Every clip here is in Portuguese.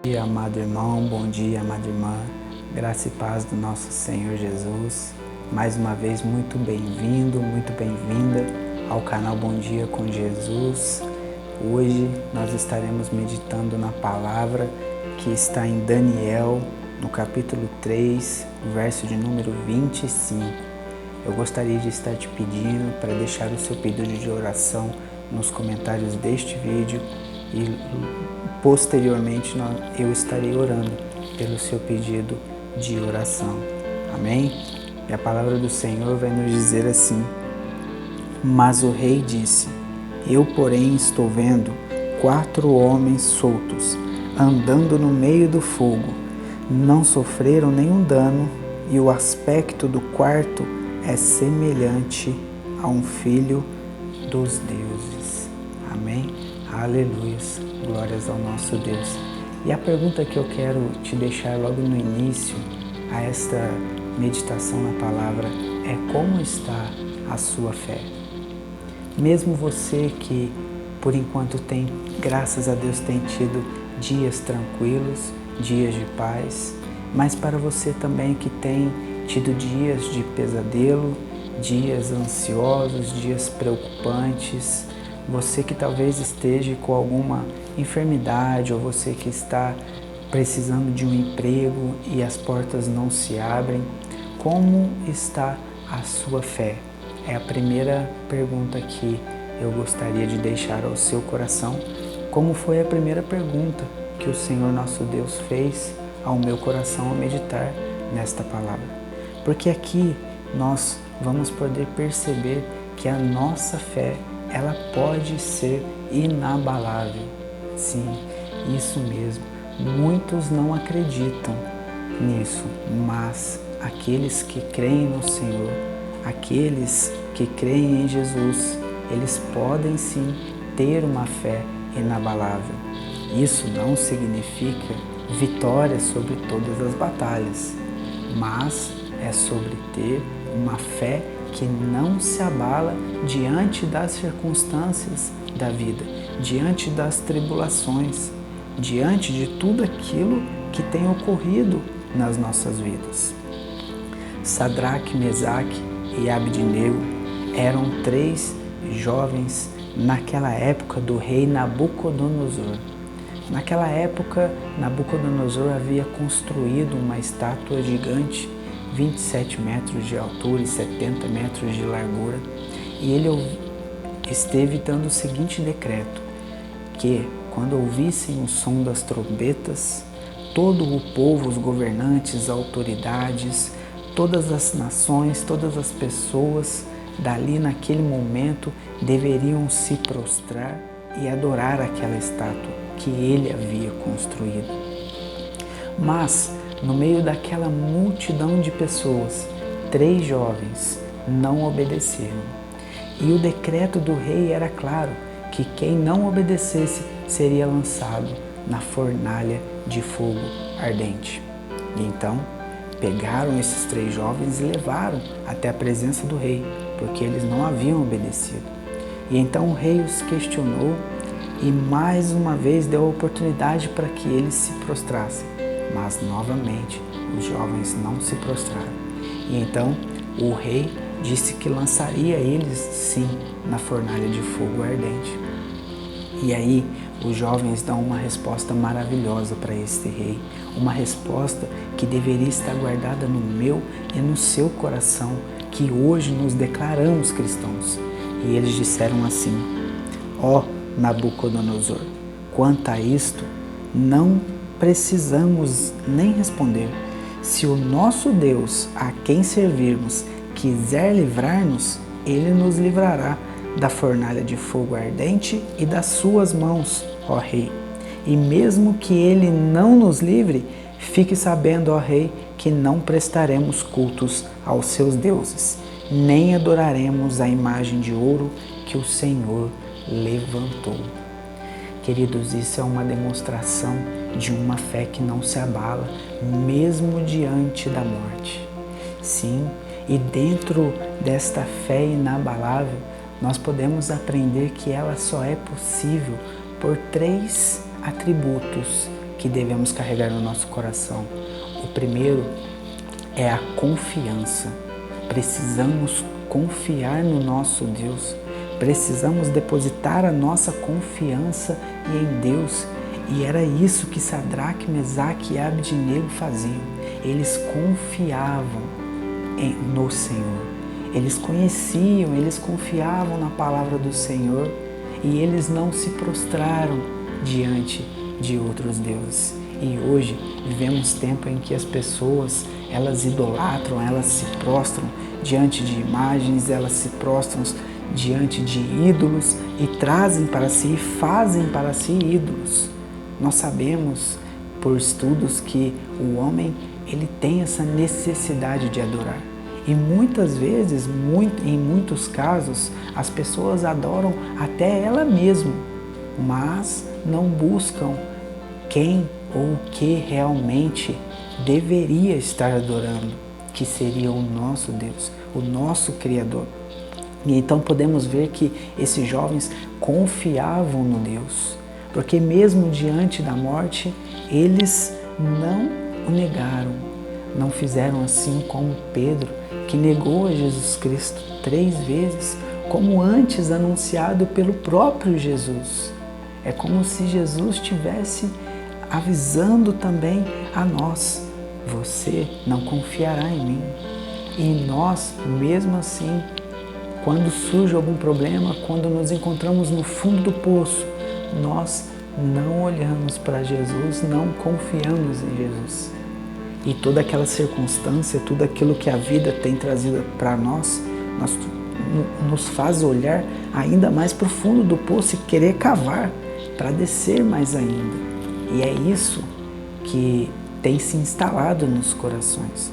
Bom dia, amado irmão, bom dia, amada irmã, graça e paz do nosso Senhor Jesus. Mais uma vez, muito bem-vindo, muito bem-vinda ao canal Bom Dia com Jesus. Hoje nós estaremos meditando na palavra que está em Daniel, no capítulo 3, verso de número 25. Eu gostaria de estar te pedindo para deixar o seu pedido de oração nos comentários deste vídeo e posteriormente eu estarei orando pelo seu pedido de oração. Amém? E a palavra do Senhor vai nos dizer assim: Mas o rei disse: Eu, porém, estou vendo 4 homens soltos, andando no meio do fogo. Não sofreram nenhum dano, e o aspecto do quarto é semelhante a um filho dos deuses. Amém? Aleluias, glórias ao nosso Deus. E a pergunta que eu quero te deixar logo no início a esta meditação na palavra é: como está a sua fé? Mesmo você que por enquanto tem, graças a Deus, tem tido dias tranquilos, dias de paz, mas para você também que tem tido dias de pesadelo, dias ansiosos, dias preocupantes, você que talvez esteja com alguma enfermidade, ou você que está precisando de um emprego e as portas não se abrem, como está a sua fé? É a primeira pergunta que eu gostaria de deixar ao seu coração, como foi a primeira pergunta que o Senhor nosso Deus fez ao meu coração ao meditar nesta palavra. Porque aqui nós vamos poder perceber que a nossa fé, ela pode ser inabalável. Sim, isso mesmo. Muitos não acreditam nisso, mas aqueles que creem no Senhor, aqueles que creem em Jesus, eles podem sim ter uma fé inabalável. Isso não significa vitória sobre todas as batalhas, mas é sobre ter uma fé que não se abala diante das circunstâncias da vida, diante das tribulações, diante de tudo aquilo que tem ocorrido nas nossas vidas. Sadraque, Mesaque e Abdenego eram 3 jovens naquela época do rei Nabucodonosor. Naquela época, Nabucodonosor havia construído uma estátua gigante, 27 metros de altura e 70 metros de largura, e ele esteve dando o seguinte decreto: que quando ouvissem o som das trombetas, todo o povo, os governantes, as autoridades, todas as nações, todas as pessoas, dali naquele momento, deveriam se prostrar e adorar aquela estátua que ele havia construído. Mas, no meio daquela multidão de pessoas, 3 jovens não obedeceram. E o decreto do rei era claro, que quem não obedecesse seria lançado na fornalha de fogo ardente. E então, pegaram esses 3 jovens e levaram até a presença do rei, porque eles não haviam obedecido. E então o rei os questionou e mais uma vez deu a oportunidade para que eles se prostrassem. Mas novamente os jovens não se prostraram. E então o rei disse que lançaria eles sim na fornalha de fogo ardente. E aí os jovens dão uma resposta maravilhosa para esse rei, uma resposta que deveria estar guardada no meu e no seu coração, que hoje nos declaramos cristãos. E eles disseram assim: Ó Nabucodonosor, quanto a isto, não precisamos nem responder. Se o nosso Deus, a quem servirmos, quiser livrar-nos, ele nos livrará da fornalha de fogo ardente e das suas mãos, ó rei. E mesmo que ele não nos livre, fique sabendo, ó rei, que não prestaremos cultos aos seus deuses, nem adoraremos a imagem de ouro que o Senhor levantou. Queridos, isso é uma demonstração de uma fé que não se abala, mesmo diante da morte. Sim, e dentro desta fé inabalável, nós podemos aprender que ela só é possível por 3 atributos que devemos carregar no nosso coração. O primeiro é a confiança. Precisamos confiar no nosso Deus. Precisamos depositar a nossa confiança em Deus. E era isso que Sadraque, Mesaque e Abdenego faziam. Eles confiavam no Senhor. Eles conheciam, eles confiavam na palavra do Senhor e eles não se prostraram diante de outros deuses. E hoje vivemos tempo em que as pessoas, elas idolatram, elas se prostram diante de imagens, elas se prostram diante de ídolos e trazem para si e fazem para si ídolos. Nós sabemos por estudos que o homem ele tem essa necessidade de adorar. E muitas vezes, em muitos casos, as pessoas adoram até ela mesma, mas não buscam quem ou o que realmente deveria estar adorando, que seria o nosso Deus, o nosso Criador. E então podemos ver que esses jovens confiavam no Deus, porque mesmo diante da morte, eles não o negaram, não fizeram assim como Pedro, que negou a Jesus Cristo 3 vezes, como antes anunciado pelo próprio Jesus. É como se Jesus estivesse avisando também a nós: você não confiará em mim. E nós, mesmo assim, quando surge algum problema, quando nos encontramos no fundo do poço, nós não olhamos para Jesus, não confiamos em Jesus. E toda aquela circunstância, tudo aquilo que a vida tem trazido para nós nos faz olhar ainda mais para o fundo do poço e querer cavar para descer mais ainda. E é isso que tem se instalado nos corações.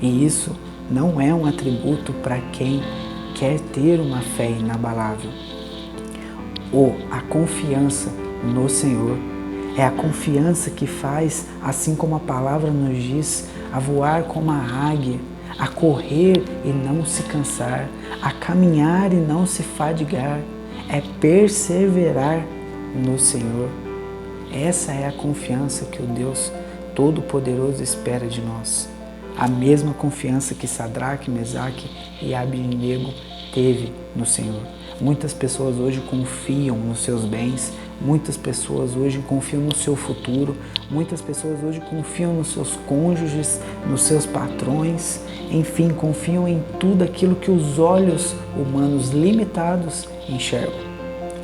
E isso não é um atributo para quem quer ter uma fé inabalável. Ou a confiança no Senhor é a confiança que faz, assim como a palavra nos diz, a voar como a águia, a correr e não se cansar, a caminhar e não se fadigar, é perseverar no Senhor. Essa é a confiança que o Deus Todo-Poderoso espera de nós. A mesma confiança que Sadraque, Mesaque e Abdenego teve no Senhor. Muitas pessoas hoje confiam nos seus bens, muitas pessoas hoje confiam no seu futuro, muitas pessoas hoje confiam nos seus cônjuges, nos seus patrões, enfim, confiam em tudo aquilo que os olhos humanos limitados enxergam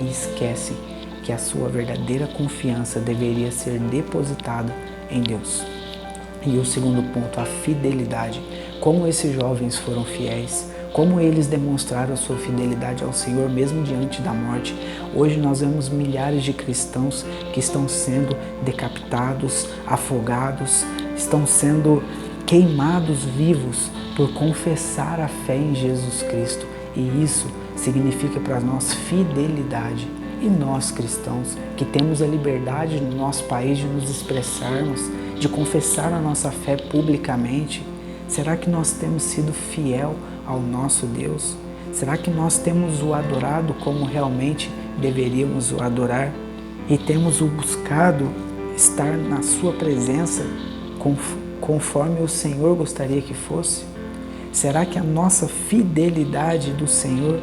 e esquecem que a sua verdadeira confiança deveria ser depositada em Deus. E o segundo ponto, a fidelidade. Como esses jovens foram fiéis, como eles demonstraram a sua fidelidade ao Senhor mesmo diante da morte. Hoje nós vemos milhares de cristãos que estão sendo decapitados, afogados, estão sendo queimados vivos por confessar a fé em Jesus Cristo. E isso significa para nós fidelidade. E nós cristãos, que temos a liberdade no nosso país de nos expressarmos, de confessar a nossa fé publicamente, será que nós temos sido fiel ao nosso Deus? Será que nós temos o adorado como realmente deveríamos o adorar? E temos o buscado estar na sua presença conforme o Senhor gostaria que fosse? Será que a nossa fidelidade do Senhor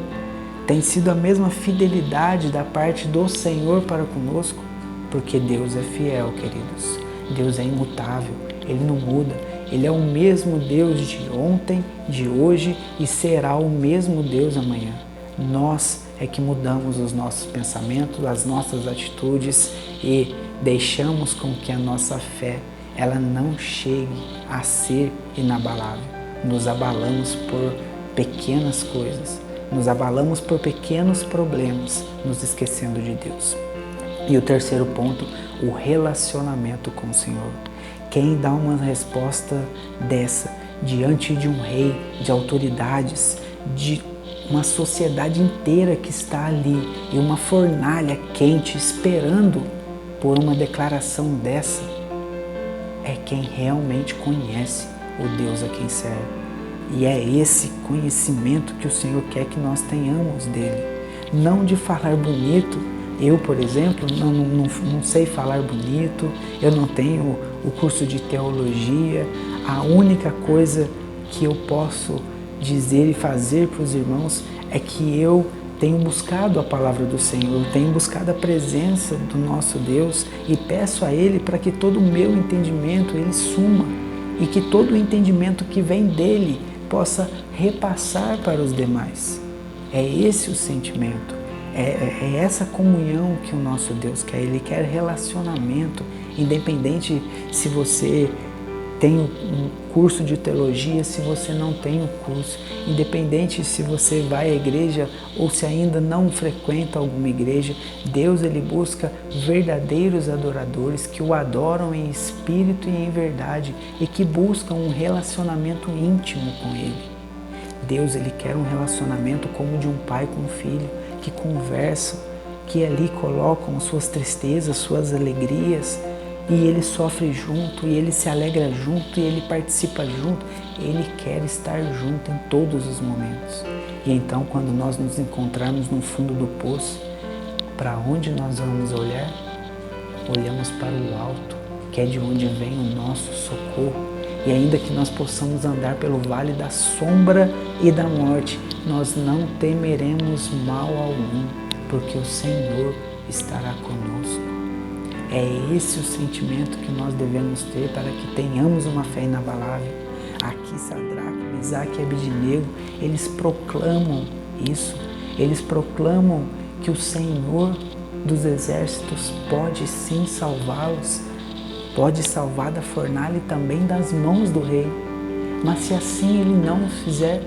tem sido a mesma fidelidade da parte do Senhor para conosco? Porque Deus é fiel, queridos. Deus é imutável, Ele não muda. Ele é o mesmo Deus de ontem, de hoje e será o mesmo Deus amanhã. Nós é que mudamos os nossos pensamentos, as nossas atitudes e deixamos com que a nossa fé ela não chegue a ser inabalável. Nos abalamos por pequenas coisas, nos abalamos por pequenos problemas, nos esquecendo de Deus. E o terceiro ponto, o relacionamento com o Senhor. Quem dá uma resposta dessa diante de um rei, de autoridades, de uma sociedade inteira que está ali e uma fornalha quente esperando por uma declaração dessa, é quem realmente conhece o Deus a quem serve. E é esse conhecimento que o Senhor quer que nós tenhamos dele. Não de falar bonito Eu, por exemplo, não sei falar bonito, eu não tenho o curso de teologia. A única coisa que eu posso dizer e fazer para os irmãos é que eu tenho buscado a palavra do Senhor, tenho buscado a presença do nosso Deus e peço a Ele para que todo o meu entendimento Ele suma e que todo o entendimento que vem dEle possa repassar para os demais. É esse o sentimento, é essa comunhão que o nosso Deus quer. Ele quer relacionamento, independente se você tem um curso de teologia, se você não tem o curso, independente se você vai à igreja ou se ainda não frequenta alguma igreja, Deus ele busca verdadeiros adoradores que o adoram em espírito e em verdade e que buscam um relacionamento íntimo com Ele. Deus ele quer um relacionamento como de um pai com um filho, que conversam, que ali colocam suas tristezas, suas alegrias, e ele sofre junto, e ele se alegra junto, e ele participa junto. Ele quer estar junto em todos os momentos. E então, quando nós nos encontrarmos no fundo do poço, para onde nós vamos olhar? Olhamos para o alto, que é de onde vem o nosso socorro. E ainda que nós possamos andar pelo vale da sombra e da morte, nós não temeremos mal algum, porque o Senhor estará conosco. É esse o sentimento que nós devemos ter para que tenhamos uma fé inabalável. Aqui Sadraque, Mesaque e Abednego, eles proclamam isso. Eles proclamam que o Senhor dos exércitos pode sim salvá-los, pode salvar da fornalha e também das mãos do rei. Mas se assim ele não fizer,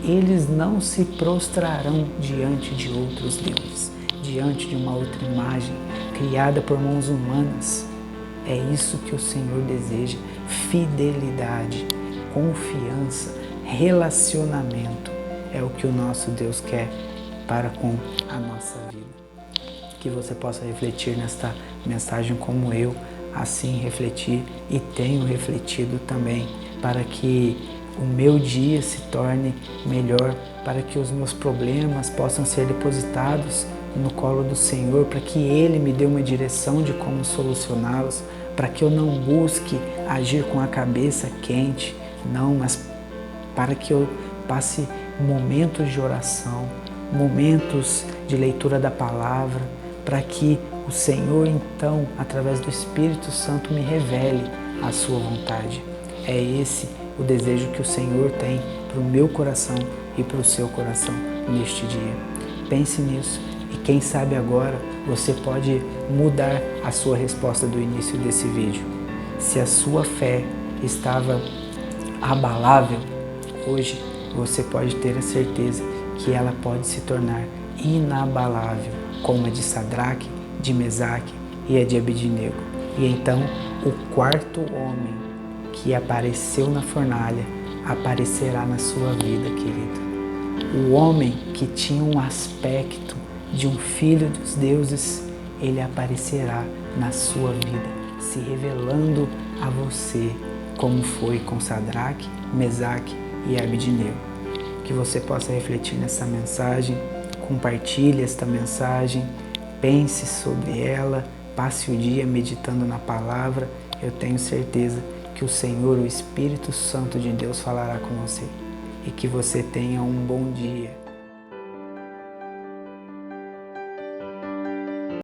eles não se prostrarão diante de outros deuses, diante de uma outra imagem criada por mãos humanas. É isso que o Senhor deseja: fidelidade, confiança, relacionamento. É o que o nosso Deus quer para com a nossa vida. Que você possa refletir nesta mensagem como eu assim refleti e tenho refletido também, para que o meu dia se torne melhor, para que os meus problemas possam ser depositados no colo do Senhor, para que Ele me dê uma direção de como solucioná-los, para que eu não busque agir com a cabeça quente, não, mas para que eu passe momentos de oração, momentos de leitura da palavra, para que o Senhor então, através do Espírito Santo, me revele a sua vontade. É esse o desejo que o Senhor tem para o meu coração e para o seu coração neste dia. Pense nisso. E quem sabe agora você pode mudar a sua resposta do início desse vídeo. Se a sua fé estava abalável, hoje você pode ter a certeza que ela pode se tornar inabalável, como a de Sadraque, de Mesaque e a de Abednego. E então o quarto homem que apareceu na fornalha aparecerá na sua vida, querido. O homem que tinha um aspecto de um filho dos deuses, ele aparecerá na sua vida, se revelando a você, como foi com Sadraque, Mesaque e Abednego. Que você possa refletir nessa mensagem, compartilhe esta mensagem, pense sobre ela, passe o dia meditando na palavra. Eu tenho certeza que o Senhor, o Espírito Santo de Deus, falará com você. E que você tenha um bom dia.